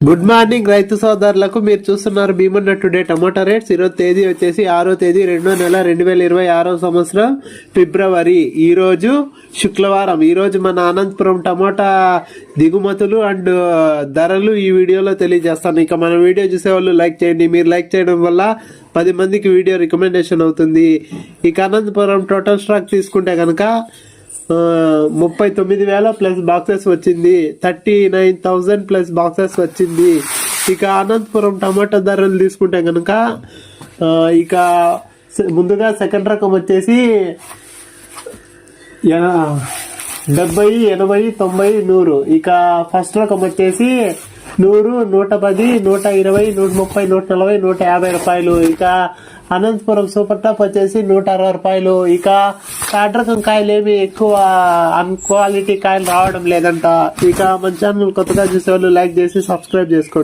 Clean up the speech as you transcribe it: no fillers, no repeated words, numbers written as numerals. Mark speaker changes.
Speaker 1: Good morning రైతు సోదరులకు. మీరు చూస్తున్నారు భీమన్న టుడే టమాటా రేట్స్. ఈరోజు తేదీ వచ్చేసి 6వ తేదీ 2వ నెల 2026 సంవత్సరం ఫిబ్రవరి. ఈ రోజు శుక్రవారం. ఈ రోజు మన అనంతపురం టమాటా దిగుమతులు అండ్ ధరలు ఈ వీడియోలో తెలియజేస్తాను. ఇక మన వీడియో చూసే వాళ్ళు లైక్ చేయండి. మీరు లైక్ చేయడం వల్ల 10 మందికి వీడియో రికమెండేషన్ అవుతుంది. ఇక అనంతపురం టోటల్ స్టాక్ తీసుకుంటే కనుక 39,000 ప్లస్ బాక్సెస్ వచ్చింది. 39,000 ప్లస్ బాక్సెస్ వచ్చింది. ఇక అనంతపురం టమాటా ధరలు తీసుకుంటే కనుక ఇక ముందుగా సెకండ్ రకం వచ్చేసి 70, 80, 90, 100. ఇక ఫస్ట్ రకం వచ్చేసి 100, 110, 120, 130, 140, 150 రూపాయలు. ఇక అనంతపురం సూపర్ టాప్ వచ్చేసి 160 రూపాయలు. ఇక థర్డ్ రకం కాయలు ఏమి ఎక్కువ క్వాలిటీ కాయలు రావడం లేదంట. ఇక మన ఛానల్ కొత్తగా చూసే వాళ్ళు లైక్ చేసి సబ్స్క్రైబ్ చేసుకోండి.